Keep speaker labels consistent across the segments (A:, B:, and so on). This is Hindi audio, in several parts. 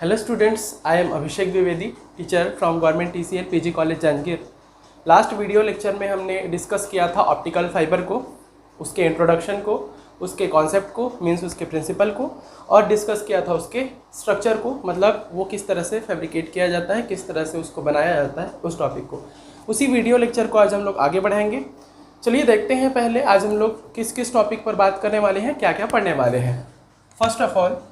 A: Hello students, I am Abhishek Dwivedi, teacher from Government TCL PG College Janjgir. Last video lecture में हमने डिस्कस किया था ऑप्टिकल फाइबर को, उसके इंट्रोडक्शन को, उसके कॉन्सेप्ट को, मींस उसके प्रिंसिपल को, और डिस्कस किया था उसके स्ट्रक्चर को, मतलब वो किस तरह से फैब्रिकेट किया जाता है, किस तरह से उसको बनाया जाता है, उस टॉपिक को। उसी वीडियो लेक्चर को आज हम लोग आगे बढ़ाएंगे। चलिए देखते हैं पहले आज हम लोग किस किस टॉपिक पर बात करने वाले हैं, क्या क्या पढ़ने वाले हैं। फर्स्ट ऑफ ऑल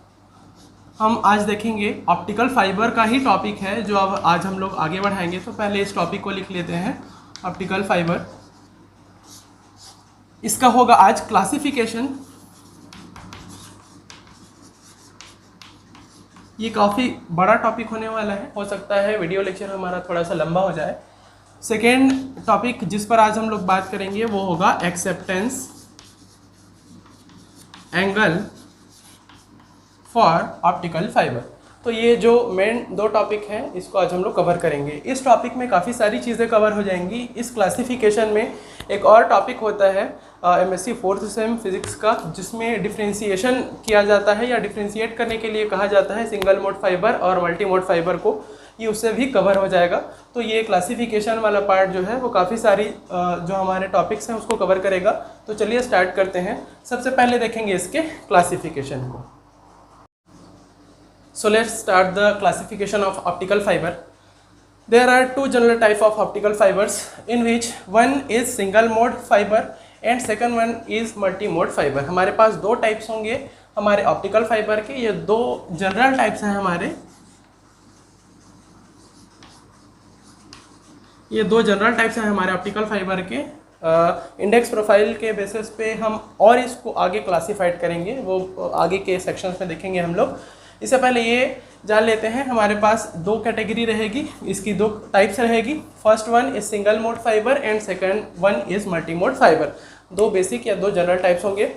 A: हम आज देखेंगे ऑप्टिकल फाइबर का ही टॉपिक है जो अब आज हम लोग आगे बढ़ाएंगे। तो पहले इस टॉपिक को लिख लेते हैं, ऑप्टिकल फाइबर। इसका होगा आज क्लासिफिकेशन। ये काफ़ी बड़ा टॉपिक होने वाला है, हो सकता है वीडियो लेक्चर हमारा थोड़ा सा लंबा हो जाए। सेकेंड टॉपिक जिस पर आज हम लोग बात करेंगे वो होगा acceptance angle for optical fibre. तो ये जो मेन दो टॉपिक हैं इसको आज हम लोग कवर करेंगे। इस टॉपिक में काफ़ी सारी चीज़ें कवर हो जाएंगी। इस क्लासिफिकेशन में एक और टॉपिक होता है एमएससी 4th सेम फिजिक्स का, जिसमें डिफ्रेंशिएशन किया जाता है या डिफ्रेंशिएट करने के लिए कहा जाता है सिंगल मोड फाइबर और मल्टी मोड फाइबर को। ये उससे भी कवर हो जाएगा। तो ये क्लासिफिकेशन वाला पार्ट जो है वो काफ़ी सारी जो हमारे टॉपिक्स हैं उसको कवर करेगा। तो चलिए स्टार्ट करते हैं। सबसे पहले देखेंगे इसके क्लासिफिकेशन को। So let's start the classification of optical fiber. There are two general type of optical fibers, in which one is single mode fiber and second one is multi mode fiber. हमारे पास दो टाइप्स होंगे हमारे ऑप्टिकल फाइबर के। ये दो जनरल टाइप्स हैं हमारे, ये दो जनरल टाइप्स हैं हमारे ऑप्टिकल फाइबर के। इंडेक्स प्रोफाइल के बेसिस पे हम और इसको आगे क्लासीफाइड करेंगे, वो आगे के सेक्शंस में देखेंगे हम लोग। इससे पहले ये जान लेते हैं, हमारे पास दो कैटेगरी रहेगी, इसकी दो टाइप्स रहेगी। First one is single mode fibre and second one is multi mode fibre. दो बेसिक या दो जनरल टाइप्स होंगे।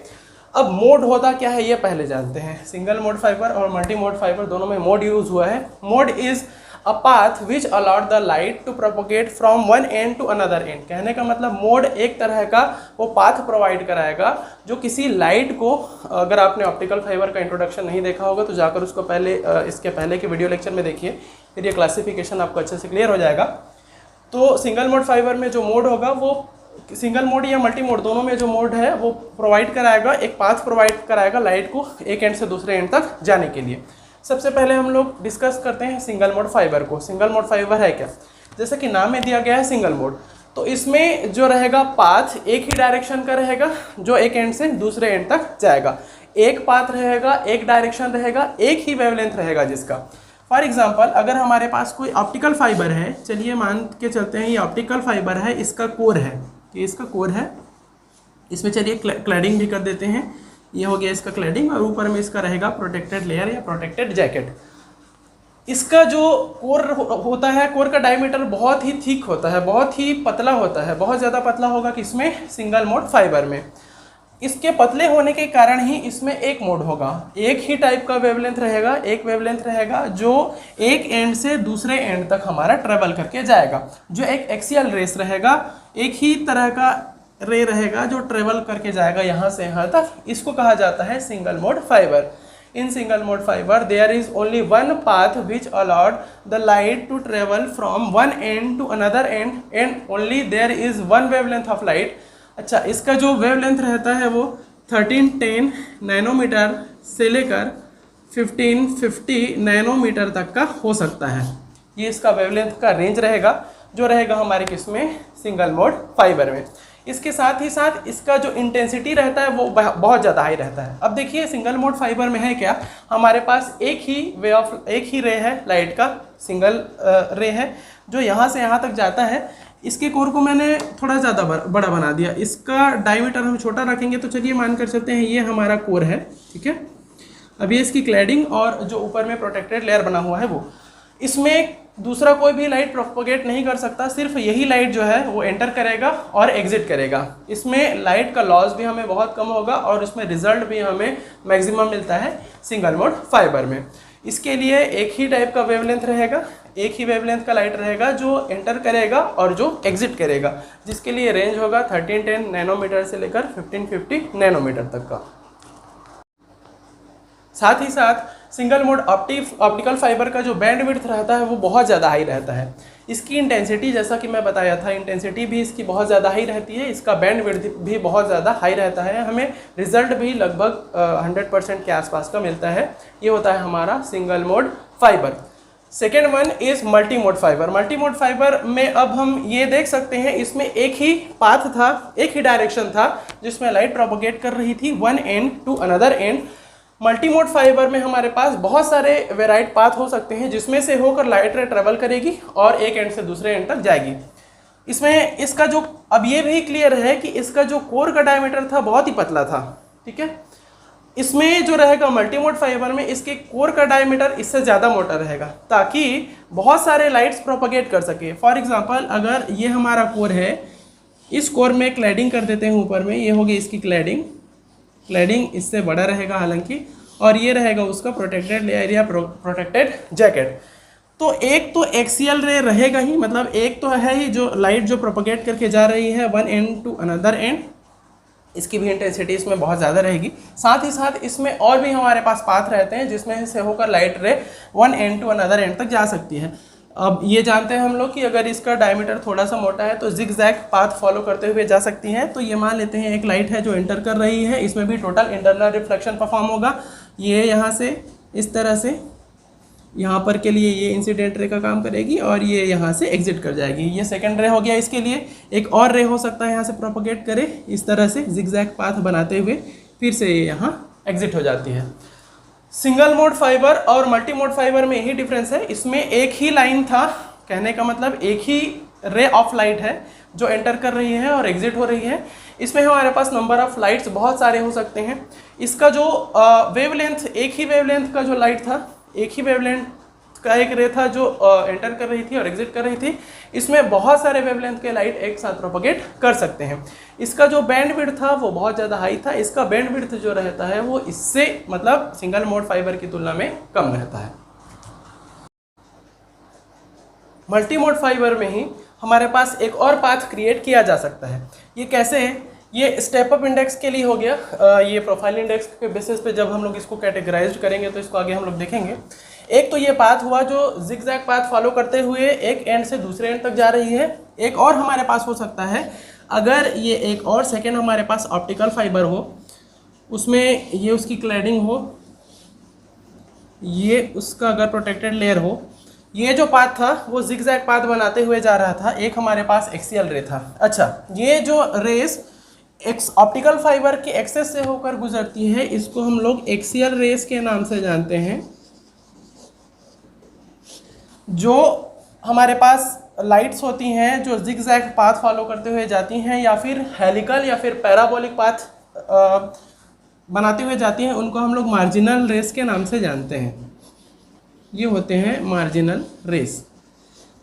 A: अब मोड होता क्या है ये पहले जानते हैं। सिंगल मोड फाइबर और मल्टी मोड फाइबर दोनों में मोड यूज हुआ है। Mode is a path which allowed the light to propagate from one end to another end. कहने का मतलब मोड एक तरह का वो पाथ प्रोवाइड कराएगा जो किसी लाइट को, अगर आपने ऑप्टिकल फाइबर का इंट्रोडक्शन नहीं देखा होगा तो जाकर उसको पहले इसके पहले के वीडियो लेक्चर में देखिए, फिर ये क्लासिफिकेशन आपको अच्छे से क्लियर हो जाएगा। तो सिंगल मोड फाइबर में जो मोड होगा वो सिंगल मोड या मल्टी मोड दोनों में जो मोड है वो प्रोवाइड कराएगा, एक पाथ प्रोवाइड कराएगा लाइट को एक एंड से दूसरे एंड तक जाने के लिए। सबसे पहले हम लोग डिस्कस करते हैं सिंगल मोड फाइबर को। सिंगल मोड फाइबर है क्या? जैसे कि नाम में दिया गया है सिंगल मोड, तो इसमें जो रहेगा पाथ एक ही डायरेक्शन का रहेगा जो एक एंड से दूसरे एंड तक जाएगा। एक पाथ रहेगा, एक डायरेक्शन रहेगा, एक ही वेवलेंथ रहेगा जिसका। फॉर एग्जाम्पल अगर हमारे पास कोई ऑप्टिकल फाइबर है, चलिए मान के चलते हैं ये ऑप्टिकल फाइबर है, इसका कोर है, ये इसका कोर है। इसमें चलिए क्लैडिंग भी कर देते हैं, ये हो गया इसका क्लैडिंग, और ऊपर में इसका रहेगा प्रोटेक्टेड लेयर या प्रोटेक्टेड जैकेट। इसका जो कोर होता है, कोर का डायमीटर बहुत ही थिक होता है, बहुत ही पतला होता है, बहुत ज़्यादा पतला होगा किसमें? सिंगल मोड फाइबर में। इसके पतले होने के कारण ही इसमें एक मोड होगा, एक ही टाइप का वेवलेंथ रहेगा, एक वेवलेंथ रहेगा जो एक एंड से दूसरे एंड तक हमारा ट्रेवल करके जाएगा। जो एक एक्सियल रेस रहेगा, एक ही तरह का रे रहेगा जो ट्रेवल करके जाएगा यहाँ से यहाँ तक, इसको कहा जाता है single mode fibre. In single mode fibre there is only one path which allowed the light to travel from one end to another end only there is one wavelength of light. अच्छा, इसका जो वेवलेंथ रहता है वो 1310 नैनोमीटर से लेकर 1550 नैनोमीटर तक का हो सकता है। ये इसका वेवलेंथ का रेंज रहेगा जो रहेगा हमारे किसमें? सिंगल मोड फाइबर में। इसके साथ ही साथ इसका जो इंटेंसिटी रहता है वो बहुत ज़्यादा हाई रहता है। अब देखिए सिंगल मोड फाइबर में है क्या, हमारे पास एक ही रे है लाइट का, सिंगल रे है जो यहाँ से यहाँ तक जाता है। इसके कोर को मैंने थोड़ा ज़्यादा बड़ा बना दिया, इसका डायमीटर हम छोटा रखेंगे। तो चलिए मान कर चलते हैं ये हमारा कोर है, ठीक है। अब ये इसकी क्लैडिंग और जो ऊपर में प्रोटेक्टेड लेयर बना हुआ है वो, इसमें दूसरा कोई भी लाइट प्रोपोगेट नहीं कर सकता, सिर्फ यही लाइट जो है वो एंटर करेगा और एग्जिट करेगा। इसमें लाइट का लॉस भी हमें बहुत कम होगा और उसमें रिजल्ट भी हमें मैक्सिमम मिलता है सिंगल मोड फाइबर में। इसके लिए एक ही टाइप का वेवलेंथ रहेगा, एक ही वेवलेंथ का लाइट रहेगा जो एंटर करेगा और जो एग्जिट करेगा, जिसके लिए रेंज होगा 1310 नैनोमीटर से लेकर 1550 नैनोमीटर तक का। साथ ही साथ सिंगल मोड ऑप्टिकल फाइबर का जो बैंड विड्थ रहता है वो बहुत ज़्यादा हाई रहता है। इसकी इंटेंसिटी, जैसा कि मैं बताया था, इंटेंसिटी भी इसकी बहुत ज़्यादा हाई रहती है, इसका बैंड विड्थ भी बहुत ज़्यादा हाई रहता है, हमें रिजल्ट भी लगभग 100% के आसपास का मिलता है। ये होता है हमारा single mode fibre. Second one is multi mode fibre. Multi mode fibre में अब हम ये देख सकते हैं, इसमें एक ही पाथ था, एक ही डायरेक्शन था जिसमें लाइट प्रोपोगेट कर रही थी one end to another end. Multi mode fibre में हमारे पास बहुत सारे वेराइट पाथ हो सकते हैं जिसमें से होकर लाइट रे ट्रेवल करेगी और एक एंड से दूसरे एंड तक जाएगी। इसमें इसका जो, अब ये भी क्लियर है कि इसका जो कोर का डायमीटर था बहुत ही पतला था, ठीक है। इसमें जो रहेगा मल्टी मोड फाइबर में, इसके कोर का डायमीटर इससे ज़्यादा मोटा रहेगा ताकि बहुत सारे लाइट्स प्रोपोगेट कर सके। फॉर एग्जांपल, अगर ये हमारा कोर है, इस कोर में क्लैडिंग कर देते हैं ऊपर में, ये होगी इसकी क्लैडिंग इससे बड़ा रहेगा हालांकि, और ये रहेगा उसका प्रोटेक्टेड लेयर या प्रोटेक्टेड जैकेट। तो एक तो एक्सियल रे रहेगा ही, मतलब एक तो है ही जो लाइट जो प्रोपोगेट करके जा रही है one end to another end, इसकी भी इंटेंसिटी इसमें बहुत ज़्यादा रहेगी। साथ ही साथ इसमें और भी हमारे पास पाथ रहते हैं जिसमें से होकर light ray one end to another end तक जा सकती है। अब ये जानते हैं हम लोग कि अगर इसका डायमीटर थोड़ा सा मोटा है तो जिगजैग पाथ फॉलो करते हुए जा सकती हैं। तो ये मान लेते हैं एक लाइट है जो एंटर कर रही है, इसमें भी टोटल इंटरनल रिफ्लेक्शन परफॉर्म होगा। ये यहाँ से इस तरह से यहाँ पर के लिए ये इंसिडेंट रे का काम करेगी और ये यहाँ से एग्जिट कर जाएगी। ये सेकंड रे हो गया। इसके लिए एक और रे हो सकता है यहाँ से प्रोपोगेट करे इस तरह से जिगजैग पाथ बनाते हुए, फिर से ये यहाँ एग्जिट हो जाती है। सिंगल मोड फाइबर और मल्टी मोड फाइबर में यही डिफरेंस है, इसमें एक ही लाइन था, कहने का मतलब एक ही रे ऑफ लाइट है जो एंटर कर रही है और एग्जिट हो रही है। इसमें हमारे पास नंबर ऑफ लाइट्स बहुत सारे हो सकते हैं। इसका जो वेवलेंथ, एक ही वेवलेंथ का जो लाइट था, एक ही वेवलेंथ का एक रे था जो एंटर कर रही थी और एग्जिट कर रही थी, इसमें बहुत सारे वेवलेंथ के लाइट एक साथ प्रोपोगेट कर सकते हैं। इसका जो बैंड विड्थ था वो बहुत ज़्यादा हाई था, इसका बैंड विड्थ जो रहता है वो इससे मतलब सिंगल मोड फाइबर की तुलना में कम रहता है। मल्टी मोड फाइबर में ही हमारे पास एक और पाथ क्रिएट किया जा सकता है। ये कैसे है? ये स्टेप अप इंडेक्स के लिए हो गया। ये प्रोफाइल इंडेक्स के बेसिस पे जब हम लोग इसको कैटेगराइज करेंगे तो इसको आगे हम लोग देखेंगे। एक तो ये पाथ हुआ जो जिगजैग पाथ फॉलो करते हुए एक एंड से दूसरे एंड तक जा रही है। एक और हमारे पास हो सकता है, अगर ये एक और सेकेंड हमारे पास ऑप्टिकल फाइबर हो, उसमें ये उसकी क्लैडिंग हो, ये उसका अगर प्रोटेक्टेड लेयर हो, ये जो पाथ था वो जिगजैग पाथ बनाते हुए जा रहा था, एक हमारे पास एक्सियल रे था। अच्छा, ये जो रेस ऑप्टिकल फाइबर के एक्सेस से होकर गुजरती है, इसको हम लोग एक्सियल रेस के नाम से जानते हैं। जो हमारे पास लाइट्स होती हैं जो जिगजैग पाथ फॉलो करते हुए जाती हैं या फिर हेलिकल या फिर पैराबोलिक पाथ बनाते हुए जाती हैं, उनको हम लोग मार्जिनल रेस के नाम से जानते हैं। ये होते हैं मार्जिनल रेस।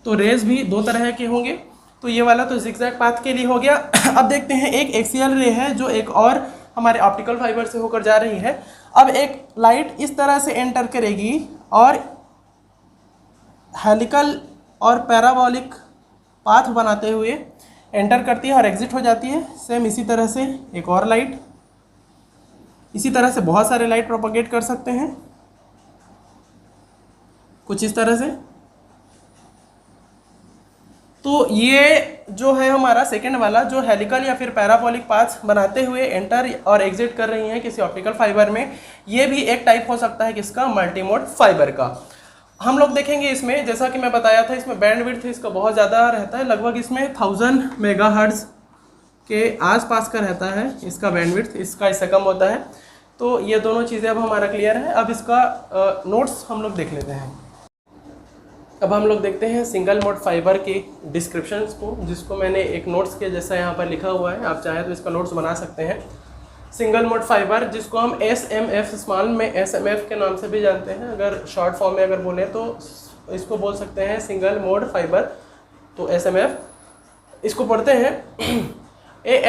A: तो रेस भी दो तरह के होंगे, तो ये वाला तो जिगजैग पाथ के लिए हो गया। अब देखते हैं, एक एक्सियल रे है जो एक और हमारे ऑप्टिकल फाइबर से होकर जा रही है। अब एक लाइट इस तरह से एंटर करेगी और हेलिकल और पैराबोलिक पाथ बनाते हुए एंटर करती है और एग्जिट हो जाती है। सेम इसी तरह से एक और लाइट, इसी तरह से बहुत सारे लाइट प्रोपोगेट कर सकते हैं, कुछ इस तरह से। तो ये जो है हमारा सेकेंड वाला, जो हेलिकल या फिर पैराबोलिक पाथ बनाते हुए एंटर और एग्जिट कर रही हैं किसी ऑप्टिकल फाइबर में, ये भी एक टाइप हो सकता है किसका? मल्टीमोड फाइबर का। हम लोग देखेंगे इसमें, जैसा कि मैं बताया था, इसमें बैंड विड्थ इसका बहुत ज़्यादा रहता है, लगभग इसमें 1000 मेगाहर्ट्ज के आसपास का रहता है इसका बैंड विड्थ, इसका इससे कम होता है। तो ये दोनों चीज़ें अब हमारा क्लियर है। अब इसका नोट्स हम लोग देख लेते हैं। अब हम लोग देखते हैं सिंगल मोड फाइबर के डिस्क्रिप्शंस को, जिसको मैंने एक नोट्स के जैसा यहाँ पर लिखा हुआ है, आप चाहें तो इसका नोट्स बना सकते हैं। सिंगल मोड फाइबर, जिसको हम SMF, स्मॉल में SMF के नाम से भी जानते हैं, अगर शॉर्ट फॉर्म में अगर बोलें तो इसको बोल सकते हैं सिंगल मोड फाइबर, तो SMF इसको पढ़ते हैं।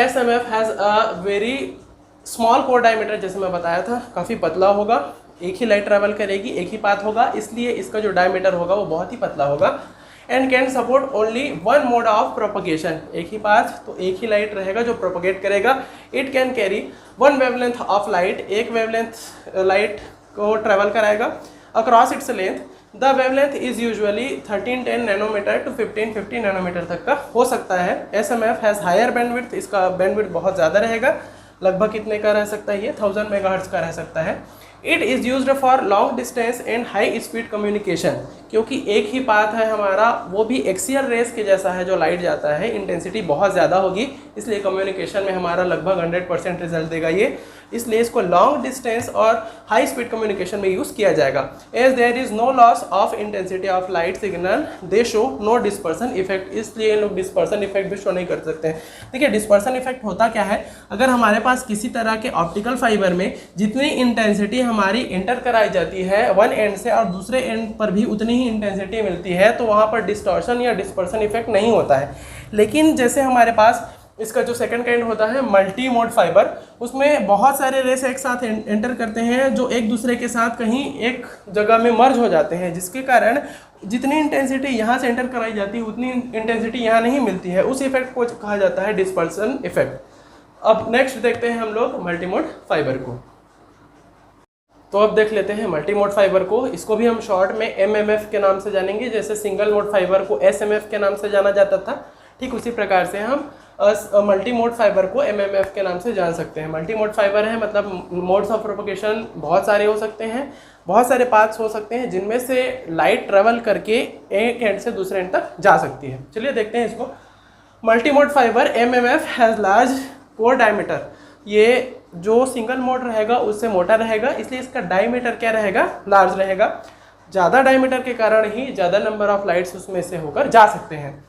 A: SMF has a very small core diameter, जैसे मैं बताया था, काफ़ी पतला होगा, एक ही लाइट ट्रैवल करेगी, एक ही पाथ होगा, इसलिए इसका जो डायमीटर होगा वो बहुत ही पतला होगा। And can support only one mod of propagation, एक ही पाथ तो एक ही लाइट रहेगा जो प्रोपोगेट करेगा। It can carry one wavelength of light, एक वेवलेंथ लाइट को ट्रेवल कराएगा। Across its length the wavelength is usually 1310 nanometre to 1550 nanometre तक का हो सकता है। SMF हैज़ हायर बैंडविड्थ, इसका बैंडविड्थ बहुत ज़्यादा रहेगा, लगभग कितने का रह सकता है ये 1000 मेगाहर्ट्ज़ का रह सकता है। It is used for long distance and high speed communication, क्योंकि एक ही पाथ है हमारा, वो भी एक्सियल रेस के जैसा है, जो लाइट जाता है इंटेंसिटी बहुत ज़्यादा होगी, इसलिए कम्युनिकेशन में हमारा लगभग 100% रिजल्ट देगा ये, इसलिए इसको लॉन्ग डिस्टेंस और हाई स्पीड कम्युनिकेशन में यूज़ किया जाएगा। As there is no loss of intensity of light signal they show no dispersion effect, इसलिए ये लोग डिस्पर्सन इफेक्ट भी शो नहीं कर सकते हैं। देखिए डिस्पर्सन इफेक्ट होता क्या है, अगर हमारे पास किसी तरह के ऑप्टिकल फाइबर में जितनी इंटेंसिटी हमारी इंटर कराई जाती है वन एंड से और दूसरे एंड पर भी उतनी ही इंटेंसिटी मिलती है, तो वहाँ पर डिस्टॉर्शन या डिस्पर्सन इफेक्ट नहीं होता है। लेकिन जैसे हमारे पास इसका जो सेकंड काइंड होता है मल्टी मोड फाइबर, उसमें बहुत सारे रेस एक साथ एंटर करते हैं जो एक दूसरे के साथ कहीं एक जगह में मर्ज हो जाते हैं, जिसके कारण जितनी इंटेंसिटी यहाँ से एंटर कराई जाती है उतनी इंटेंसिटी यहाँ नहीं मिलती है, उस इफेक्ट को कहा जाता है डिस्पर्सन इफेक्ट। अब नेक्स्ट देखते हैं हम लोग मल्टी मोड फाइबर को। तो अब देख लेते हैं मल्टी मोड फाइबर को, इसको भी हम शॉर्ट में MMF के नाम से जानेंगे, जैसे सिंगल मोड फाइबर को SMF के नाम से जाना जाता था, ठीक उसी प्रकार से हम मल्टी मोड फाइबर को MMF के नाम से जान सकते हैं। मल्टी मोड फाइबर है मतलब मोड्स ऑफ प्रोपगेशन बहुत सारे हो सकते हैं, बहुत सारे पाथ्स हो सकते हैं जिनमें से लाइट ट्रेवल करके एक एंड से दूसरे एंड तक जा सकती है। चलिए देखते हैं इसको। Multi mode fibre MMF has large core diameter, ये जो सिंगल मोड रहेगा उससे मोटा रहेगा, इसलिए इसका डायमीटर क्या रहेगा, लार्ज रहेगा। ज़्यादा डायमीटर के कारण ही ज़्यादा नंबर ऑफ लाइट्स उसमें से होकर जा सकते हैं।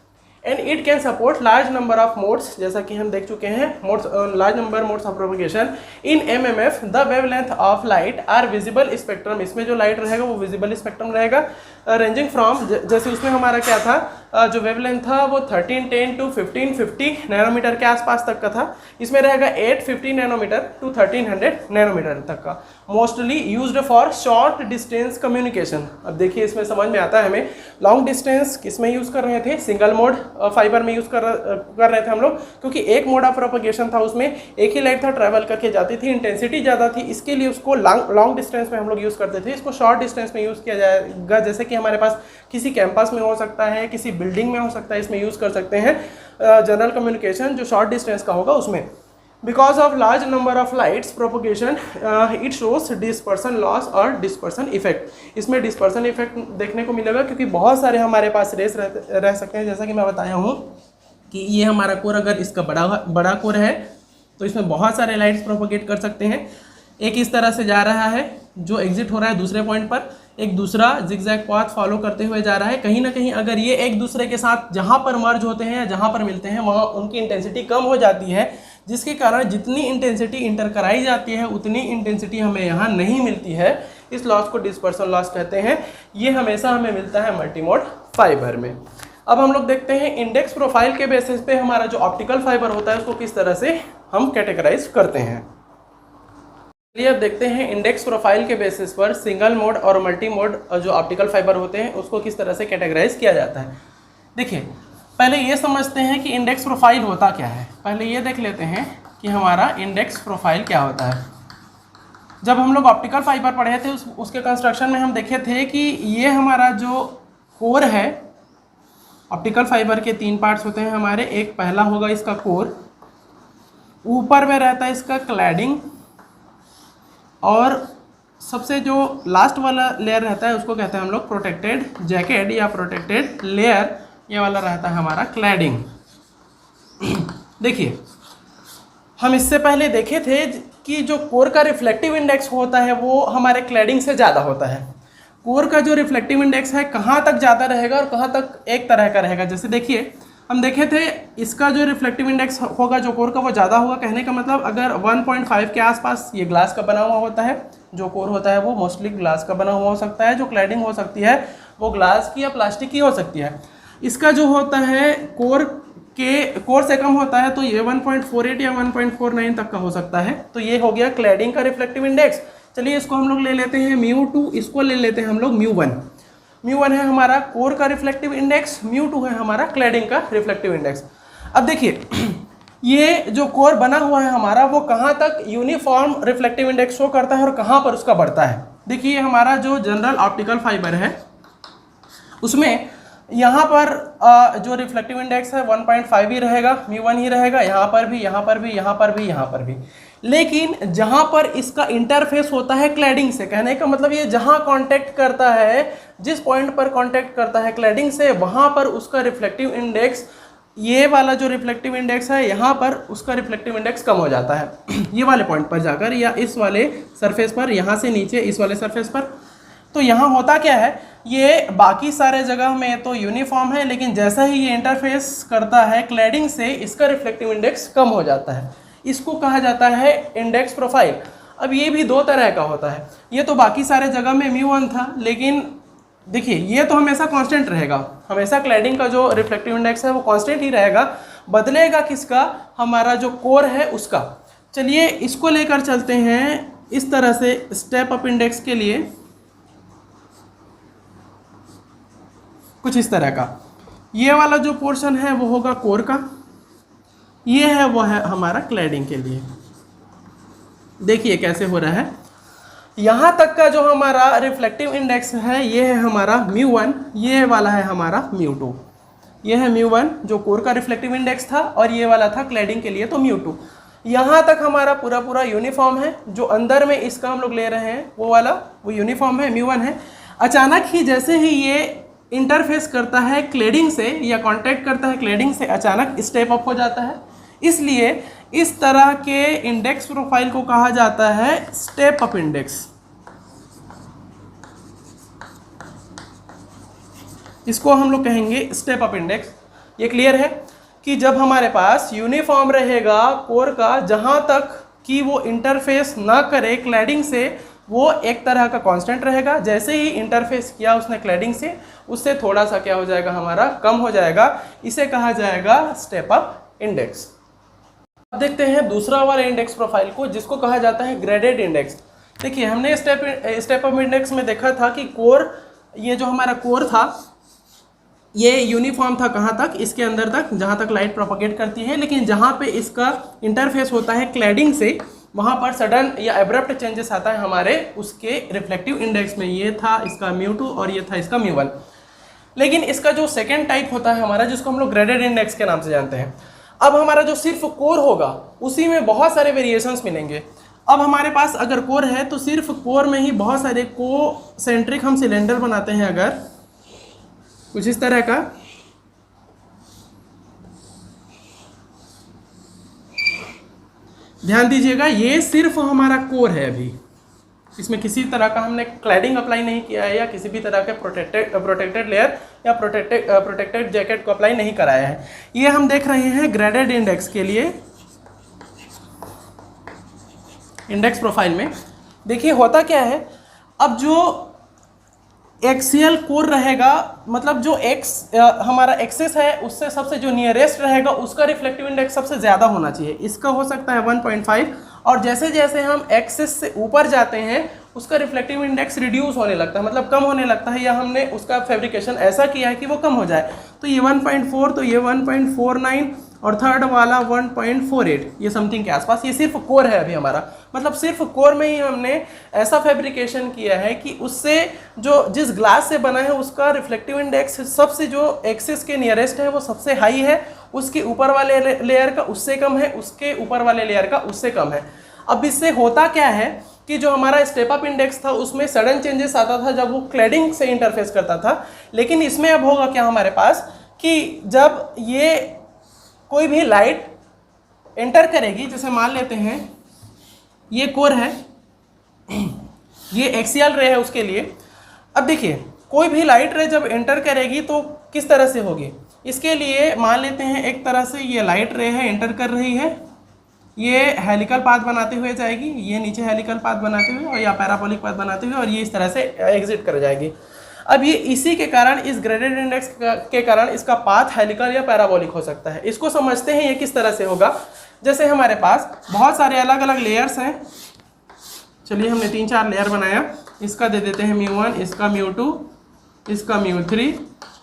A: And it can support large number of modes, जैसा कि हम देख चुके हैं modes, large number modes of propagation. In MMF the wavelength of light are visible spectrum, इसमें जो लाइट रहेगा वो विजिबल स्पेक्ट्रम रहेगा, रेंजिंग फ्रॉम, जैसे उसमें हमारा क्या था, जो वेवलेंथ था वो 1310 टू 1550 नैनोमीटर के आसपास तक का था, इसमें रहेगा 850 नैनोमीटर टू 1300 नैनोमीटर तक का। Mostly used for short distance communication. अब देखिए इसमें समझ में आता है हमें, लॉन्ग डिस्टेंस किस में यूज़ कर रहे थे, सिंगल मोड फाइबर में यूज़ कर रहे थे हम लोग, क्योंकि एक मोड ऑफ प्रोपगेशन था, उसमें एक ही लाइट था ट्रैवल करके जाती थी, इंटेंसिटी ज़्यादा थी, इसके लिए उसको लॉन्ग डिस्टेंस में हम लोग यूज़ करते थे। इसको शॉर्ट डिस्टेंस में यूज़ किया जाएगा, जैसे कि हमारे पास किसी कैंपस में हो सकता है, किसी बिल्डिंग में हो सकता है, इसमें यूज़ कर सकते हैं जनरल कम्युनिकेशन जो शॉर्ट डिस्टेंस का होगा उसमें। Because of large number of lights propagation it shows dispersion loss और डिस्पर्सन इफेक्ट, इसमें डिस्पर्सन इफेक्ट देखने को मिलेगा क्योंकि बहुत सारे हमारे पास रेस रह सकते हैं। जैसा कि मैं बताया हूँ कि ये हमारा कोर, अगर इसका बड़ा कोर है तो इसमें बहुत सारे लाइट्स प्रोपगेट कर सकते हैं। एक इस तरह से जा रहा है जो एग्जिट हो रहा है दूसरे पॉइंट पर, एक दूसरा जिगजैग पाथ फॉलो करते हुए जा रहा है। कहीं ना कहीं अगर ये एक दूसरे के साथ जहाँ पर मर्ज होते हैं या जहाँ पर मिलते हैं वहाँ उनकी इंटेंसिटी कम हो जाती है, जिसके कारण जितनी इंटेंसिटी इंटर कराई जाती है उतनी इंटेंसिटी हमें यहाँ नहीं मिलती है। इस लॉस को डिस्पर्सन लॉस कहते हैं। ये हमेशा हमें मिलता है मल्टीमोड फाइबर में। अब हम लोग देखते हैं इंडेक्स प्रोफाइल के बेसिस पे हमारा जो ऑप्टिकल फाइबर होता है उसको किस तरह से हम कैटेगराइज करते हैं। चलिए अब देखते हैं इंडेक्स प्रोफाइल के बेसिस पर सिंगल मोड और मल्टी मोड जो ऑप्टिकल फाइबर होते हैं उसको किस तरह से कैटेगराइज किया जाता है। देखिए पहले ये समझते हैं कि इंडेक्स प्रोफाइल होता क्या है। पहले ये देख लेते हैं कि हमारा इंडेक्स प्रोफाइल क्या होता है। जब हम लोग ऑप्टिकल फाइबर पढ़े थे उसके कंस्ट्रक्शन में हम देखे थे कि ये हमारा जो कोर है, ऑप्टिकल फाइबर के 3 पार्ट्स होते हैं हमारे। एक पहला होगा इसका कोर, ऊपर में रहता है इसका क्लैडिंग, और सबसे जो लास्ट वाला लेयर रहता है उसको कहते हैं हम लोग प्रोटेक्टेड जैकेट या प्रोटेक्टेड लेयर। ये वाला रहता है हमारा क्लैडिंग। देखिए हम इससे पहले देखे थे कि जो कोर का रिफ्लेक्टिव इंडेक्स होता है वो हमारे क्लैडिंग से ज़्यादा होता है। कोर का जो रिफ्लेक्टिव इंडेक्स है कहाँ तक ज़्यादा रहेगा और कहाँ तक एक तरह का रहेगा। जैसे देखिए हम देखे थे इसका जो रिफ्लेक्टिव इंडेक्स होगा जो कोर का वो ज़्यादा होगा। कहने का मतलब अगर 1.5 के आसपास ये ग्लास का बना हुआ होता है, जो कोर होता है वो मोस्टली ग्लास का बना हुआ हो सकता है, जो क्लैडिंग हो सकती है वो ग्लास की या प्लास्टिक की हो सकती है। इसका जो होता है कोर से कम होता है तो ये 1.48 या 1.49 तक का हो सकता है। तो ये हो गया क्लैडिंग का रिफ्लेक्टिव इंडेक्स। चलिए इसको हम लोग ले लेते हैं μ2, इसको ले लेते हैं हम लोग μ1। μ1 है हमारा कोर का रिफ्लेक्टिव इंडेक्स, μ2 है हमारा क्लैडिंग का रिफ्लेक्टिव इंडेक्स। अब देखिए ये जो कोर बना हुआ है हमारा वो कहाँ तक यूनिफॉर्म रिफ्लेक्टिव इंडेक्स शो करता है और कहाँ पर उसका बढ़ता है। देखिए ये हमारा जो जनरल ऑप्टिकल फाइबर है उसमें यहाँ पर जो रिफ्लेक्टिव इंडेक्स है 1.5 ही रहेगा, μ1 ही रहेगा, यहाँ पर भी, यहाँ पर भी, यहाँ पर भी, यहाँ पर भी। लेकिन जहाँ पर इसका इंटरफेस होता है क्लैडिंग से, कहने का मतलब ये जहाँ कांटेक्ट करता है, जिस पॉइंट पर कांटेक्ट करता है क्लैडिंग से, वहाँ पर उसका रिफ्लेक्टिव इंडेक्स, ये वाला जो रिफ्लेक्टिव इंडेक्स है यहाँ पर उसका रिफ्लेक्टिव इंडेक्स कम हो जाता है ये वाले पॉइंट पर जाकर, या इस वाले सरफेस पर, यहाँ से नीचे इस वाले सरफेस पर। तो यहाँ होता क्या है, ये बाकी सारे जगह में तो यूनिफॉर्म है, लेकिन जैसा ही ये इंटरफेस करता है क्लैडिंग से, इसका रिफ्लेक्टिव इंडेक्स कम हो जाता है। इसको कहा जाता है इंडेक्स प्रोफाइल। अब ये भी दो तरह का होता है, ये तो बाकी सारे जगह में μ1 था, लेकिन देखिए ये तो हमेशा कांस्टेंट रहेगा, हमेशा क्लैडिंग का जो रिफ्लेक्टिव इंडेक्स है वो कांस्टेंट ही रहेगा, बदलेगा किसका, हमारा जो कोर है उसका। चलिए इसको लेकर चलते हैं इस तरह से स्टेप अप इंडेक्स के लिए, कुछ इस तरह का। ये वाला जो पोर्शन है वो होगा कोर का, ये है वो है हमारा क्लैडिंग के लिए। देखिए कैसे हो रहा है, यहाँ तक का जो हमारा रिफ्लेक्टिव इंडेक्स है ये है हमारा μ1, ये वाला है हमारा μ2। ये है μ1 जो कोर का रिफ्लेक्टिव इंडेक्स था, और ये वाला था क्लैडिंग के लिए तो μ2। यहाँ तक हमारा पूरा पूरा यूनिफॉर्म है, जो अंदर में इसका हम लोग ले रहे हैं वो वाला वो यूनिफॉर्म है, μ1 है। अचानक ही जैसे ही ये इंटरफेस करता है क्लैडिंग से या कांटेक्ट करता है क्लैडिंग से, अचानक स्टेप अप हो जाता है। इसलिए इस तरह के इंडेक्स प्रोफाइल को कहा जाता है स्टेप अप इंडेक्स। इसको हम लोग कहेंगे स्टेप अप इंडेक्स। ये क्लियर है कि जब हमारे पास यूनिफॉर्म रहेगा कोर का, जहां तक कि वो इंटरफेस ना करे क्लैडिंग से, वो एक तरह का कांस्टेंट रहेगा। जैसे ही इंटरफेस किया उसने क्लैडिंग से, उससे थोड़ा सा क्या हो जाएगा, हमारा कम हो जाएगा। इसे कहा जाएगा स्टेप अप इंडेक्स। अब देखते हैं दूसरा वाला इंडेक्स प्रोफाइल को, जिसको कहा जाता है ग्रेडेड इंडेक्स। देखिए हमने स्टेप अप इंडेक्स में देखा था कि कोर, ये जो हमारा कोर था ये यूनिफॉर्म था कहाँ तक, इसके अंदर तक, जहाँ तक लाइट प्रोपोगेट करती है। लेकिन जहाँ पे इसका इंटरफेस होता है क्लैडिंग से, वहाँ पर सडन या एब्रप्ट चेंजेस आता है हमारे उसके रिफ्लेक्टिव इंडेक्स में। ये था इसका μ2 और ये था इसका μ1। लेकिन इसका जो सेकेंड टाइप होता है हमारा, जिसको हम लोग ग्रेडेड इंडेक्स के नाम से जानते हैं, अब हमारा जो सिर्फ कोर होगा उसी में बहुत सारे वेरिएशंस मिलेंगे। अब हमारे पास अगर कोर है तो सिर्फ कोर में ही बहुत सारे कोसेंट्रिक हम सिलेंडर बनाते हैं, अगर कुछ इस तरह का। ध्यान दीजिएगा ये सिर्फ हमारा कोर है, अभी इसमें किसी तरह का हमने क्लैडिंग अप्लाई नहीं किया है, या किसी भी तरह के प्रोटेक्टेड लेयर या प्रोटेक्टेड जैकेट को अप्लाई नहीं कराया है। ये हम देख रहे हैं ग्रेडेड इंडेक्स के लिए, इंडेक्स प्रोफाइल में। देखिए होता क्या है, अब जो एक्सियल कोर रहेगा, मतलब जो हमारा एक्सिस है उससे सबसे जो नियरेस्ट रहेगा उसका रिफ्लेक्टिव इंडेक्स सबसे ज़्यादा होना चाहिए। इसका हो सकता है 1.5, और जैसे जैसे हम एक्सिस से ऊपर जाते हैं उसका रिफ्लेक्टिव इंडेक्स रिड्यूस होने लगता है, मतलब कम होने लगता है, या हमने उसका फैब्रिकेशन ऐसा किया है कि वो कम हो जाए। तो ये 1.4, तो ये 1.49, और थर्ड वाला 1.48, ये समथिंग के आसपास। ये सिर्फ कोर है अभी हमारा, मतलब सिर्फ कोर में ही हमने ऐसा फैब्रिकेशन किया है कि उससे जो जिस ग्लास से बना है उसका रिफ्लेक्टिव इंडेक्स सबसे जो एक्सिस के नियरेस्ट है वो सबसे हाई है, उसके ऊपर वाले लेयर का उससे कम है, उसके ऊपर वाले लेयर का उससे कम है। अब इससे होता क्या है कि जो हमारा स्टेप अप इंडेक्स था उसमें सडन चेंजेस आता था जब वो क्लैडिंग से इंटरफेस करता था। लेकिन इसमें अब होगा क्या हमारे पास कि जब ये कोई भी लाइट एंटर करेगी, जैसे मान लेते हैं ये कोर है, ये एक्सियल रे है उसके लिए। अब देखिए कोई भी लाइट रे जब एंटर करेगी तो किस तरह से होगी, इसके लिए मान लेते हैं एक तरह से ये लाइट रे है, एंटर कर रही है, ये हेलिकल पाथ बनाते हुए जाएगी, ये नीचे हेलिकल पाथ बनाते हुए और या पैराबोलिक पाथ बनाते हुए, और ये इस तरह से एग्जिट कर जाएगी। अब ये इसी के कारण, इस ग्रेडेड इंडेक्स के कारण इसका पाथ हेलिकल या पैराबोलिक हो सकता है। इसको समझते हैं ये किस तरह से होगा। जैसे हमारे पास बहुत सारे अलग अलग लेयर्स हैं, चलिए हमने 3-4 लेयर बनाया, इसका दे देते हैं μ1, इसका μ2, इसका μ3,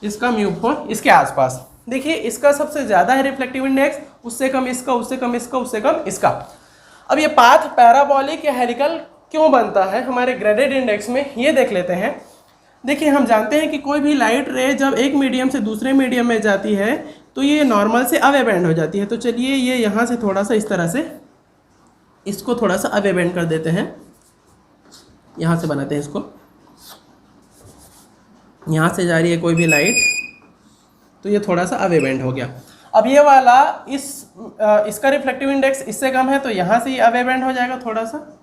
A: इसका μ4, इसके आसपास। देखिए इसका सबसे ज़्यादा है रिफ्लेक्टिव इंडेक्स, उससे कम इसका, उससे कम इसका, उससे कम इसका। अब ये पाथ पैराबोलिक या हेलिकल क्यों बनता है हमारे ग्रेडेड इंडेक्स में, ये देख लेते हैं। देखिए हम जानते हैं कि कोई भी लाइट रे जब एक मीडियम से दूसरे मीडियम में जाती है तो ये नॉर्मल से अवे बेंड हो जाती है। तो चलिए ये यहाँ से थोड़ा सा इस तरह से इसको थोड़ा सा अवे बेंड कर देते हैं, यहाँ से बनाते हैं इसको। यहाँ से जा रही है कोई भी लाइट तो ये थोड़ा सा अवे बेंड हो गया। अब ये वाला इसका रिफ्लेक्टिव इंडेक्स इससे कम है तो यहाँ से ये अवे बेंड हो जाएगा थोड़ा सा,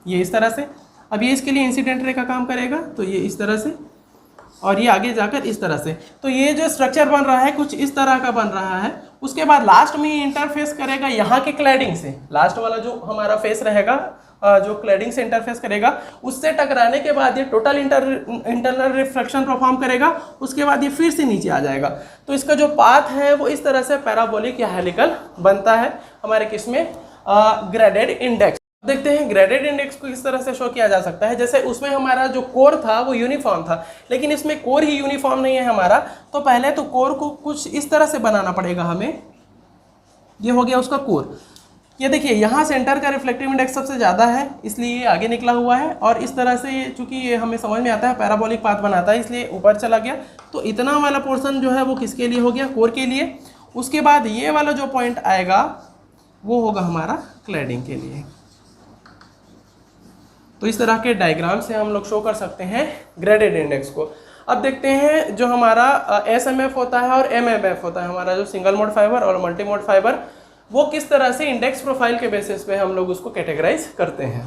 A: ये इस तरह से। अब ये इसके लिए इंसिडेंट रे का काम करेगा तो ये इस तरह से, और ये आगे जाकर इस तरह से। तो ये जो स्ट्रक्चर बन रहा है कुछ इस तरह का बन रहा है। उसके बाद लास्ट में ये इंटरफेस करेगा यहाँ के क्लैडिंग से, लास्ट वाला जो हमारा फेस रहेगा जो क्लैडिंग से इंटरफेस करेगा, उससे टकराने के बाद ये टोटल इंटरनल रिफ्लेक्शन परफॉर्म करेगा। उसके बाद ये फिर से नीचे आ जाएगा। तो इसका जो पाथ है वो इस तरह से पैराबोलिक या हेलिकल बनता है हमारे किसमें, ग्रेडेड इंडेक्स। देखते हैं ग्रेडेड इंडेक्स को किस तरह से शो किया जा सकता है। जैसे उसमें हमारा जो कोर था वो यूनिफॉर्म था, लेकिन इसमें कोर ही यूनिफॉर्म नहीं है हमारा। तो पहले तो कोर को कुछ इस तरह से बनाना पड़ेगा हमें। ये हो गया उसका कोर। ये देखिए यहाँ सेंटर का रिफ्लेक्टिव इंडेक्स सबसे ज़्यादा है इसलिए ये आगे निकला हुआ है, और इस तरह से चूंकि ये हमें समझ में आता है पैराबोलिक पाथ बनाता है इसलिए ऊपर चला गया। तो इतना वाला पोर्शन जो है वो किसके लिए हो गया, कोर के लिए। उसके बाद ये वाला जो पॉइंट आएगा वो होगा हमारा क्लैडिंग के लिए। तो इस तरह के डायग्राम से हम लोग शो कर सकते हैं ग्रेडेड इंडेक्स को। अब देखते हैं जो हमारा SMF होता है और MMF होता है, हमारा जो सिंगल मोड फाइबर और मल्टी मोड फाइबर, वो किस तरह से इंडेक्स प्रोफाइल के बेसिस पे हम लोग उसको कैटेगराइज करते हैं।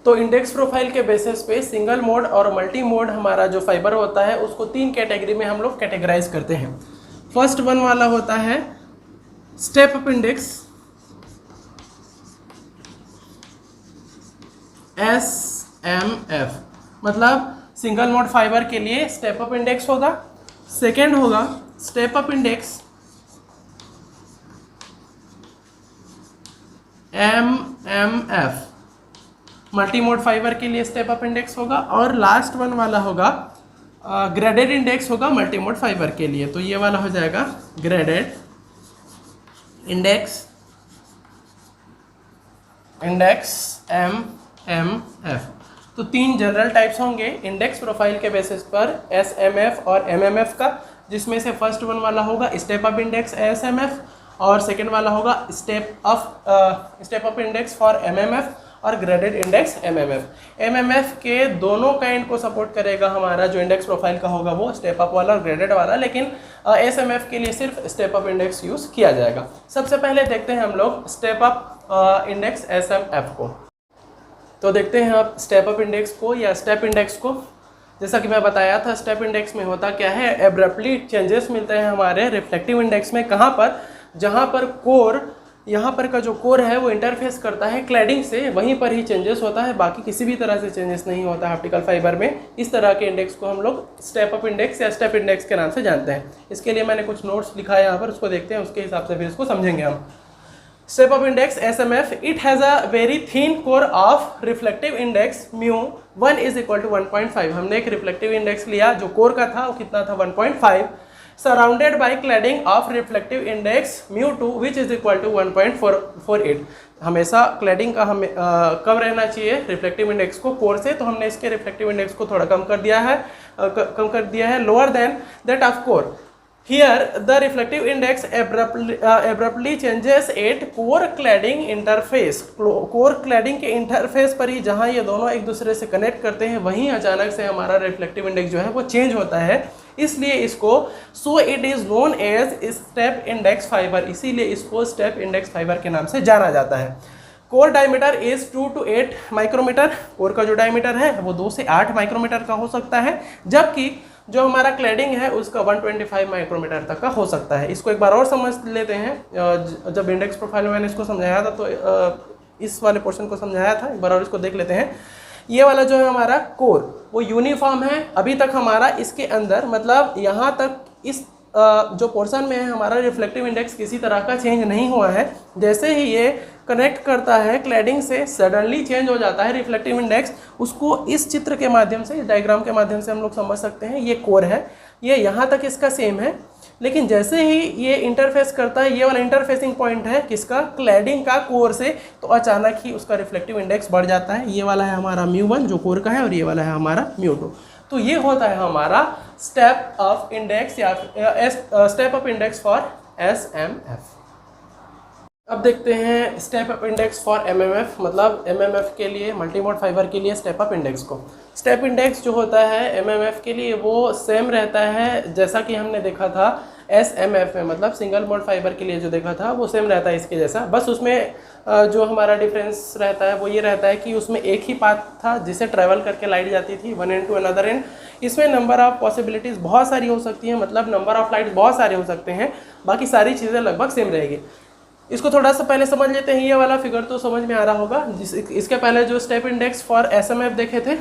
A: तो इंडेक्स प्रोफाइल के बेसिस पे सिंगल मोड और मल्टी मोड हमारा जो फाइबर होता है उसको 3 कैटेगरी में हम लोग कैटेगराइज करते हैं। फर्स्ट वन वाला होता है स्टेप अप इंडेक्स, SMF, मतलब सिंगल मोड फाइबर के लिए स्टेप अप इंडेक्स होगा। सेकेंड होगा step up index MMF, multi mode fibre के लिए स्टेप अप इंडेक्स होगा। और लास्ट वन वाला होगा ग्रेडेड इंडेक्स होगा मल्टी मोड फाइबर के लिए। तो ये वाला हो जाएगा ग्रेडेड इंडेक्स MMF। तो 3 जनरल टाइप्स होंगे इंडेक्स प्रोफाइल के बेसिस पर SMF और MMF का, जिसमें से फर्स्ट वन वाला होगा स्टेप अप इंडेक्स SMF और सेकेंड वाला होगा step up index for MMF और ग्रेडेड इंडेक्स MMF के दोनों काइंड को सपोर्ट करेगा हमारा जो इंडेक्स प्रोफाइल का होगा वो स्टेप अप वाला और ग्रेडेड वाला, लेकिन SMF के लिए सिर्फ स्टेप अप इंडेक्स यूज़ किया जाएगा। सबसे पहले देखते हैं हम लोग स्टेप अप इंडेक्स SMF को। तो देखते हैं आप स्टेप अप इंडेक्स को या स्टेप इंडेक्स को। जैसा कि मैं बताया था स्टेप इंडेक्स में होता क्या है, एब्रप्टली चेंजेस मिलते हैं हमारे रिफ्लेक्टिव इंडेक्स में। कहाँ पर, जहाँ पर कोर, यहाँ पर का जो कोर है वो इंटरफेस करता है क्लैडिंग से, वहीं पर ही चेंजेस होता है, बाकी किसी भी तरह से चेंजेस नहीं होता है ऑप्टिकल फाइबर में। इस तरह के इंडेक्स को हम लोग स्टेप अप इंडेक्स या स्टेप इंडेक्स के नाम से जानते हैं। इसके लिए मैंने कुछ नोट्स लिखा है यहाँ पर, उसको देखते हैं, उसके हिसाब से फिर इसको समझेंगे हम। Step up index SMF, it has a very thin core of reflective index mu 1 is equal to 1.5। हमने एक reflective index लिया जो कोर का था वो कितना था 1.5, surrounded by cladding of reflective index mu 2 which is equal to 1.48। हमेशा cladding का हमें कम रहना चाहिए reflective index को कोर से, तो हमने इसके reflective index को थोड़ा कम कर दिया है lower than that of core। Here the reflective index abruptly changes at core cladding interface। core cladding के इंटरफेस पर ही जहाँ ये दोनों एक दूसरे से कनेक्ट करते हैं वहीं अचानक से हमारा रिफ्लेक्टिव इंडेक्स जो है वो चेंज होता है, इसलिए इसको so it is known as step index fibre, इसीलिए इसको स्टेप इंडेक्स फाइबर के नाम से जाना जाता है। Core diameter is 2 to 8 micrometre. Core का जो डायमीटर है वो 2 से 8 माइक्रोमीटर का हो सकता है, जबकि जो हमारा क्लैडिंग है उसका 125 माइक्रोमीटर तक का हो सकता है। इसको एक बार और समझ लेते हैं। जब इंडेक्स प्रोफाइल में मैंने इसको समझाया था तो इस वाले पोर्शन को समझाया था, एक बार और इसको देख लेते हैं। ये वाला जो है हमारा कोर वो यूनिफॉर्म है अभी तक हमारा, इसके अंदर मतलब यहाँ तक इस जो पोर्शन में है हमारा रिफ्लेक्टिव इंडेक्स किसी तरह का चेंज नहीं हुआ है। जैसे ही ये कनेक्ट करता है क्लैडिंग से सडनली चेंज हो जाता है रिफ्लेक्टिव इंडेक्स। उसको इस चित्र के माध्यम से, इस डायग्राम के माध्यम से हम लोग समझ सकते हैं। ये कोर है, ये यहाँ तक इसका सेम है, लेकिन जैसे ही ये इंटरफेस करता है, ये वाला इंटरफेसिंग पॉइंट है किसका, क्लैडिंग का कोर से, तो अचानक ही उसका रिफ्लेक्टिव इंडेक्स बढ़ जाता है। ये वाला है हमारा μ1 जो कोर का है, और ये वाला है हमारा μ2। तो ये होता है हमारा स्टेप अप इंडेक्स या step up index for SMF। अब देखते हैं step up index for MMF, मतलब MMF के लिए, मल्टीमोड फाइबर के लिए स्टेप अप इंडेक्स को। स्टेप इंडेक्स जो होता है MMF के लिए वो सेम रहता है जैसा कि हमने देखा था SMF में, मतलब सिंगल मोड फाइबर के लिए जो देखा था वो सेम रहता है इसके जैसा। बस उसमें जो हमारा डिफरेंस रहता है वो ये रहता है कि उसमें एक ही पाथ था जिसे ट्रैवल करके लाइट जाती थी one end to another end. इसमें नंबर ऑफ पॉसिबिलिटीज़ बहुत सारी हो सकती हैं, मतलब नंबर ऑफ लाइट्स बहुत सारे हो सकते हैं, बाकी सारी चीज़ें लगभग सेम रहेगी। इसको थोड़ा सा पहले समझ लेते हैं। ये वाला फिगर तो समझ में आ रहा होगा। इसके पहले जो स्टेप इंडेक्स फॉर SMF देखे थे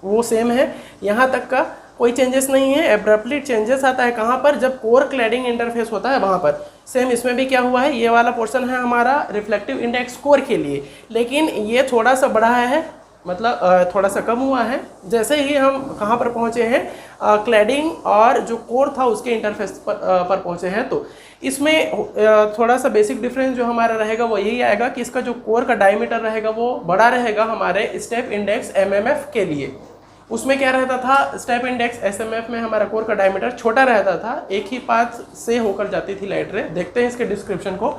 A: वो सेम है, यहाँ तक का कोई चेंजेस नहीं है। एब्रप्टली चेंजेस आता है कहाँ पर, जब कोर क्लैडिंग इंटरफेस होता है वहाँ पर। सेम इसमें भी क्या हुआ है, ये वाला पोर्शन है हमारा रिफ्लेक्टिव इंडेक्स कोर के लिए, लेकिन ये थोड़ा सा बढ़ा है, मतलब थोड़ा सा कम हुआ है जैसे ही हम कहाँ पर पहुँचे हैं, क्लैडिंग और जो कोर था उसके इंटरफेस पर पहुँचे हैं। तो इसमें थोड़ा सा बेसिक डिफरेंस जो हमारा रहेगा वो यही आएगा कि इसका जो कोर का डायमीटर रहेगा वो बड़ा रहेगा हमारे स्टेप इंडेक्स MMF के लिए। उसमें क्या रहता था, स्टेप इंडेक्स SMF में हमारा कोर का डायमीटर छोटा रहता था, एक ही पाथ से होकर जाती थी लाइट रे। देखते हैं इसके डिस्क्रिप्शन को।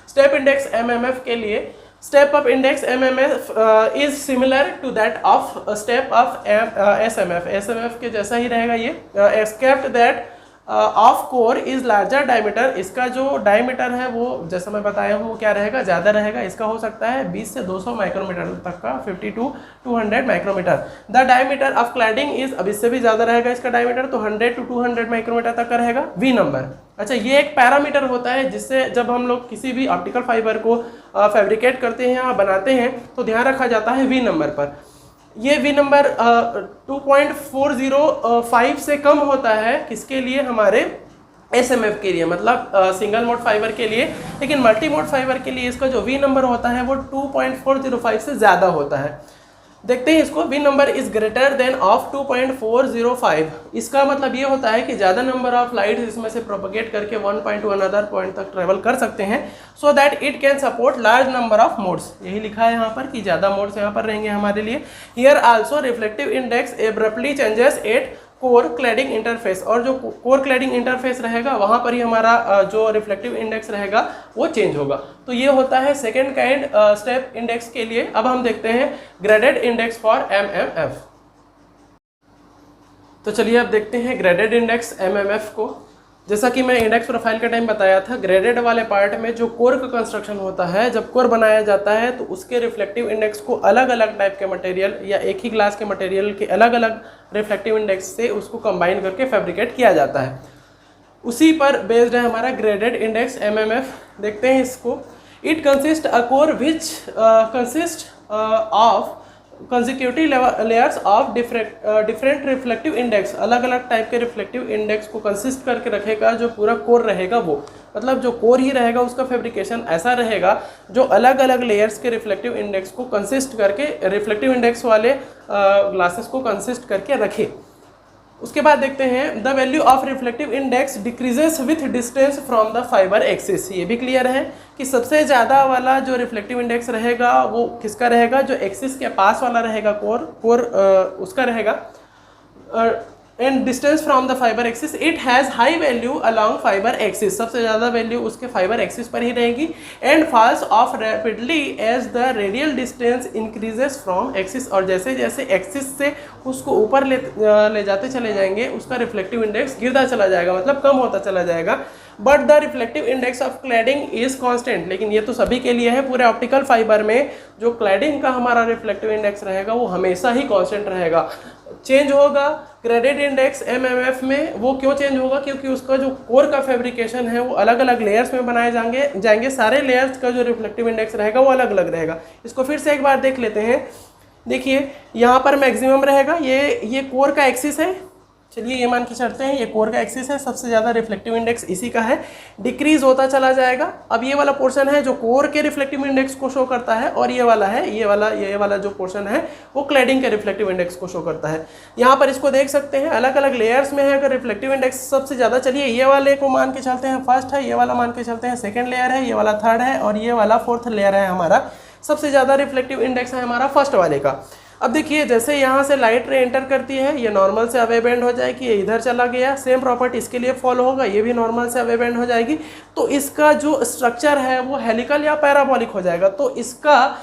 A: स्टेप इंडेक्स MMF के लिए step up index MMF is similar to that of step of SMF के जैसा ही रहेगा ये, except that of core is larger diameter. इसका जो डायमीटर है वो जैसा मैं बताया हूँ वो क्या रहेगा, ज़्यादा रहेगा। इसका हो सकता है 20 से 200 माइक्रोमीटर तक का, 50 to 200 micrometre. The diameter of cladding is, अब इससे भी ज़्यादा रहेगा इसका डायमीटर, तो 100 to 200 माइक्रोमीटर तक का रहेगा। V नंबर, अच्छा ये एक पैरामीटर होता है जिससे जब हम लोग किसी भी ऑप्टिकल फाइबर को फैब्रिकेट करते हैं या बनाते हैं तो ध्यान रखा जाता है V नंबर पर। ये V नंबर 2.405 से कम होता है किसके लिए, हमारे SMF के लिए, मतलब सिंगल मोड फाइबर के लिए। लेकिन मल्टी मोड फाइबर के लिए इसका जो V नंबर होता है वो 2.405 से ज़्यादा होता है। देखते हैं इसको। V number is greater than of 2.405। इसका मतलब ये होता है कि ज़्यादा नंबर ऑफ लाइट्स इसमें से प्रोपगेट करके one point two another point तक ट्रेवल कर सकते हैं, so that it can support large number of modes. यही लिखा है यहाँ पर कि ज़्यादा मोड्स यहाँ पर रहेंगे हमारे लिए। Here also reflective index abruptly changes at core cladding interface, और जो कोर क्लैडिंग इंटरफेस रहेगा वहाँ पर ही हमारा जो रिफ्लेक्टिव इंडेक्स रहेगा वो चेंज होगा। तो ये होता है सेकेंड काइंड स्टेप इंडेक्स के लिए। अब हम देखते हैं ग्रेडेड इंडेक्स फॉर MMF। तो चलिए अब देखते हैं ग्रेडेड इंडेक्स MMF को। जैसा कि मैं इंडेक्स प्रोफाइल के टाइम बताया था, ग्रेडेड वाले पार्ट में जो कोर का कंस्ट्रक्शन होता है, जब कोर बनाया जाता है तो उसके रिफ्लेक्टिव इंडेक्स को अलग अलग टाइप के मटेरियल या एक ही ग्लास के मटेरियल के अलग अलग रिफ्लेक्टिव इंडेक्स से उसको कंबाइन करके फैब्रिकेट किया जाता है। उसी पर बेस्ड है हमारा ग्रेडेड इंडेक्स MMF। देखते हैं इसको। It consist a core which consist of consecutive layers of different reflective index. अलग अलग टाइप के रिफ्लेक्टिव इंडेक्स को कंसिस्ट करके रखेगा जो पूरा कोर रहेगा वो, मतलब जो कोर ही रहेगा उसका फैब्रिकेशन ऐसा रहेगा जो अलग अलग लेयर्स के रिफ्लेक्टिव इंडेक्स को कंसिस्ट करके, रिफ्लेक्टिव इंडेक्स वाले ग्लासेस को कंसिस्ट करके रखे। उसके बाद देखते हैं the value of reflective index decreases with distance from the fibre axis. ये भी क्लियर है कि सबसे ज़्यादा वाला जो रिफ्लेक्टिव इंडेक्स रहेगा वो किसका रहेगा, जो एक्सिस के पास वाला रहेगा कोर उसका रहेगा। And distance from the fibre axis it has high value along fibre axis. सबसे ज़्यादा वैल्यू उसके फाइबर एक्सिस पर ही रहेगी। And falls off rapidly as the radial distance increases from axis. और जैसे जैसे एक्सिस से उसको ऊपर ले जाते चले जाएंगे उसका रिफ्लेक्टिव इंडेक्स गिरता चला जाएगा, मतलब कम होता चला जाएगा। But the reflective index of cladding is constant. लेकिन ये तो सभी के लिए है, पूरे ऑप्टिकल फाइबर में जो क्लैडिंग का हमारा रिफ्लेक्टिव इंडेक्स रहेगा वो हमेशा ही कांस्टेंट रहेगा। चेंज होगा ग्रेडेड इंडेक्स MMF में। वो क्यों चेंज होगा, क्योंकि उसका जो कोर का फैब्रिकेशन है वो अलग अलग लेयर्स में बनाए जाएंगे। सारे लेयर्स का जो रिफ्लेक्टिव इंडेक्स रहेगा वो अलग अलग रहेगा। इसको फिर से एक बार देख लेते हैं। देखिए यहाँ पर मैक्सिमम रहेगा, ये कोर का एक्सिस है, चलिए ये मान के चलते हैं, ये कोर का एक्सिस है, सबसे ज़्यादा रिफ्लेक्टिव इंडेक्स इसी का है, डिक्रीज होता चला जाएगा। अब ये वाला पोर्शन है जो कोर के रिफ्लेक्टिव इंडेक्स को शो करता है, और ये वाला है, ये वाला जो पोर्शन है वो क्लैडिंग के रिफ्लेक्टिव इंडेक्स को शो करता है। यहाँ पर इसको देख सकते हैं अलग अलग लेयर्स में है अगर रिफ्लेक्टिव इंडेक्स सबसे ज़्यादा। चलिए ये वाले को मान के चलते हैं फर्स्ट है, ये वाला मान के चलते हैं सेकेंड लेयर है, ये वाला थर्ड है, और ये वाला फोर्थ लेयर है। हमारा सबसे ज़्यादा रिफ्लेक्टिव इंडेक्स है हमारा फर्स्ट वाले का। अब देखिए जैसे यहाँ से लाइट रे एंटर करती है, ये नॉर्मल से अवे बेंड हो जाएगी, ये इधर चला गया, सेम प्रॉपर्टी इसके लिए फॉलो होगा, ये भी नॉर्मल से अवे बेंड हो जाएगी। तो इसका जो स्ट्रक्चर है वो हेलिकल या पैराबोलिक हो जाएगा। तो इसका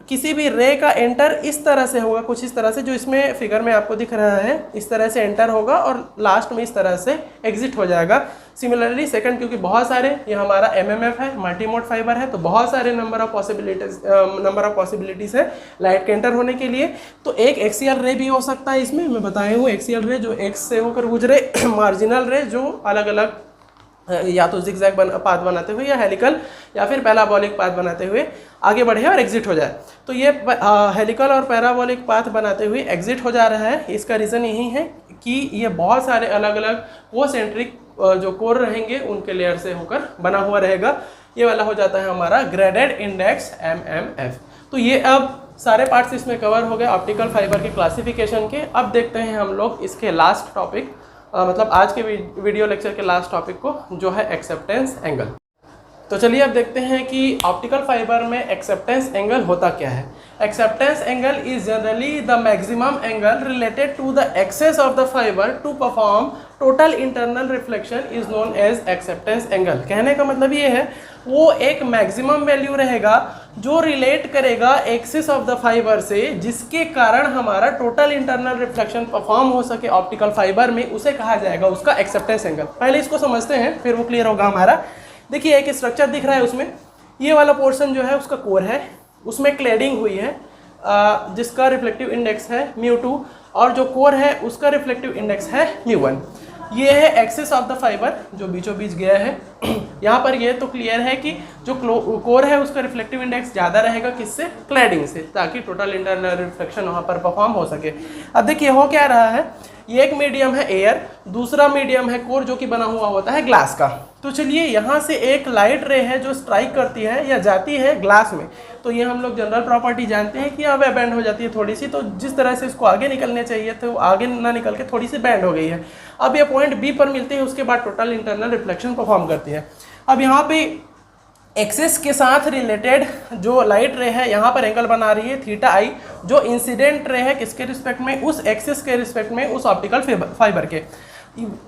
A: किसी भी रे का एंटर इस तरह से होगा, कुछ इस तरह से, जो इसमें फिगर में आपको दिख रहा है, इस तरह से एंटर होगा और लास्ट में इस तरह से एग्जिट हो जाएगा। सिमिलरली सेकंड, क्योंकि बहुत सारे, ये हमारा एमएमएफ है, मल्टी मोड फाइबर है, तो बहुत सारे नंबर ऑफ पॉसिबिलिटीज़ है लाइट के एंटर होने के लिए। तो एक एक्सियल रे भी हो सकता है इसमें, मैं बताया हूँ एक्सियल रे जो एक्स से होकर गुजरे, मार्जिनल रे जो अलग अलग या तो जिगजैग पाथ बनाते हुए, या हेलिकल या फिर पैराबोलिक पाथ बनाते हुए आगे बढ़े और एग्जिट हो जाए। तो ये हेलिकल और पैराबोलिक पाथ बनाते हुए एग्जिट हो जा रहा है। इसका रीज़न यही है कि ये बहुत सारे अलग अलग कोसेंट्रिक जो कोर रहेंगे उनके लेयर से होकर बना हुआ रहेगा। ये वाला हो जाता है हमारा ग्रेडेड इंडेक्स एमएमएफ। तो ये अब सारे पार्ट्स इसमें कवर हो गए ऑप्टिकल फाइबर के क्लासिफिकेशन के। अब देखते हैं हम लोग इसके लास्ट टॉपिक, मतलब आज के वीडियो लेक्चर के लास्ट टॉपिक को, जो है एक्सेप्टेंस एंगल। तो चलिए अब देखते हैं कि ऑप्टिकल फाइबर में एक्सेप्टेंस एंगल होता क्या है। Acceptance angle is generally the maximum angle related to the axis of the fibre to perform total internal reflection is known as acceptance angle. कहने का मतलब ये है वो एक मैक्सिमम वैल्यू रहेगा जो रिलेट करेगा एक्सिस ऑफ द फाइबर से, जिसके कारण हमारा टोटल इंटरनल रिफ्लेक्शन परफॉर्म हो सके ऑप्टिकल फाइबर में, उसे कहा जाएगा उसका एक्सेप्टेंस एंगल। पहले इसको समझते हैं फिर वो क्लियर होगा हमारा। देखिए एक स्ट्रक्चर दिख रहा है, उसमें ये वाला पोर्शन जो है उसका कोर है, उसमें क्लैडिंग हुई है जिसका रिफ्लेक्टिव इंडेक्स है μ2, और जो कोर है उसका रिफ्लेक्टिव इंडेक्स है μ1। ये है एक्सिस ऑफ द फाइबर जो बीचों बीच गया है। यहाँ पर ये तो क्लियर है कि जो कोर है उसका रिफ्लेक्टिव इंडेक्स ज़्यादा रहेगा, किससे? क्लैडिंग से, ताकि टोटल इंटरनल रिफ्लेक्शन वहाँ पर परफॉर्म हो सके। अब देखिए हो क्या रहा है, ये एक मीडियम है एयर, दूसरा मीडियम है कोर जो कि बना हुआ होता है ग्लास का। तो चलिए यहाँ से एक लाइट रे है जो स्ट्राइक करती है या जाती है ग्लास में, तो ये हम लोग जनरल प्रॉपर्टी जानते हैं कि अब बैंड हो जाती है थोड़ी सी। तो जिस तरह से इसको आगे निकलने चाहिए थे वो आगे ना निकल के थोड़ी सी बैंड हो गई है। अब ये पॉइंट बी पर मिलती है, उसके बाद टोटल इंटरनल रिफ्लेक्शन परफॉर्म करती है। अब यहाँ पे एक्सिस के साथ रिलेटेड जो लाइट रे है यहाँ पर एंगल बना रही है थीटा आई, जो इंसिडेंट रे है किसके रिस्पेक्ट में? उस एक्सिस के रिस्पेक्ट में, उस ऑप्टिकल फाइबर के।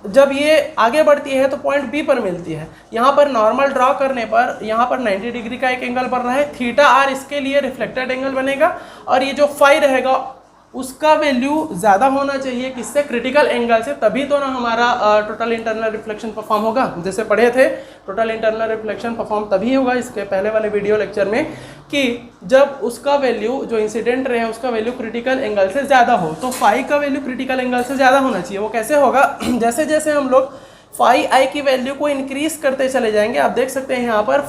A: जब ये आगे बढ़ती है तो पॉइंट बी पर मिलती है। यहाँ पर नॉर्मल ड्रॉ करने पर यहाँ पर 90 डिग्री का एक एंगल बन रहा है, थीटा आर इसके लिए रिफ्लेक्टेड एंगल बनेगा, और ये जो फाई रहेगा उसका वैल्यू ज़्यादा होना चाहिए किससे? क्रिटिकल एंगल से, तभी तो ना हमारा टोटल इंटरनल रिफ्लेक्शन परफॉर्म होगा। जैसे पढ़े थे टोटल इंटरनल रिफ्लेक्शन परफॉर्म तभी होगा इसके पहले वाले वीडियो लेक्चर में, कि जब उसका वैल्यू जो इंसिडेंट रे है उसका वैल्यू क्रिटिकल एंगल से ज़्यादा हो। तो फाई का वैल्यू क्रिटिकल एंगल से ज़्यादा होना चाहिए। वो कैसे होगा? जैसे जैसे हम लोग फाई आई की वैल्यू को इंक्रीज करते चले जाएंगे, आप देख सकते हैं यहाँ पर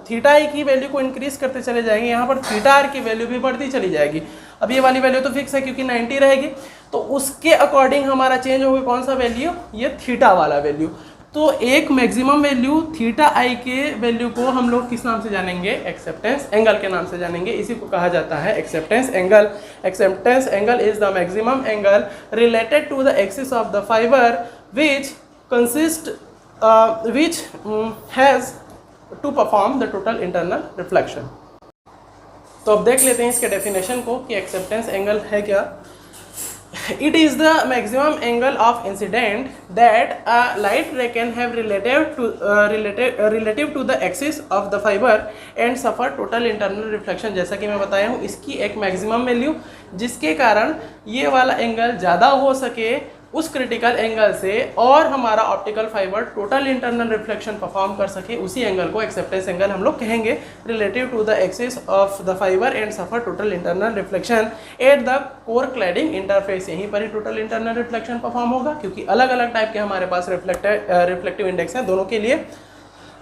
A: थीटा आई की वैल्यू को इंक्रीज करते चले जाएंगे, यहाँ पर थीटा आर की वैल्यू भी बढ़ती चली जाएगी। अब ये वाली वैल्यू तो फिक्स है क्योंकि 90 रहेगी, तो उसके अकॉर्डिंग हमारा चेंज होगा कौन सा वैल्यू? ये थीटा वाला वैल्यू। तो एक मैक्सिमम वैल्यू थीटा आई के वैल्यू को हम लोग किस नाम से जानेंगे? एक्सेप्टेंस एंगल के नाम से जानेंगे। इसी को कहा जाता है acceptance angle. Acceptance angle is the maximum angle related to the axis of the fibre which has to perform the total internal reflection। तो अब देख लेते हैं इसके डेफिनेशन को कि एक्सेप्टेंस एंगल है क्या। It is the maximum angle of incident that a light ray can have relative to the axis of the fiber and suffer total internal reflection। जैसा कि मैं बताया हूँ, इसकी एक मैक्सिमम वैल्यू जिसके कारण ये वाला एंगल ज़्यादा हो सके उस क्रिटिकल एंगल से, और हमारा optical fibre total internal reflection perform कर सके, उसी एंगल को एक्सेप्टेंस एंगल हम लोग कहेंगे। Relative to the axis of the fibre and suffer total internal reflection at the core cladding interface. यहीं पर ही टोटल इंटरनल रिफ्लेक्शन परफॉर्म होगा, क्योंकि अलग अलग टाइप के हमारे पास रिफ्लेक्टिव इंडेक्स हैं दोनों के लिए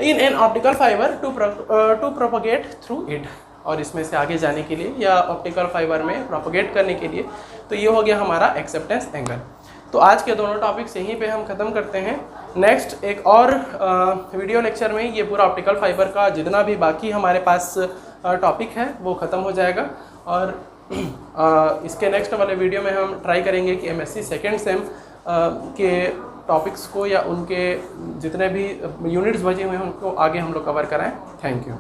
A: in an optical fibre to propagate through it. और इसमें से आगे जाने के लिए या ऑप्टिकल फाइबर में प्रोपगेट करने के लिए, तो ये हो गया हमारा एक्सेप्टेंस एंगल। तो आज के दोनों टॉपिक्स यहीं पे हम ख़त्म करते हैं। नेक्स्ट एक और वीडियो लेक्चर में ये पूरा ऑप्टिकल फाइबर का जितना भी बाकी हमारे पास टॉपिक है वो ख़त्म हो जाएगा। और इसके नेक्स्ट वाले वीडियो में हम ट्राई करेंगे कि एमएससी सेकेंड सेम के टॉपिक्स को या उनके जितने भी यूनिट्स बचे हुए हैं उनको आगे हम लोग कवर कराएं। Thank you.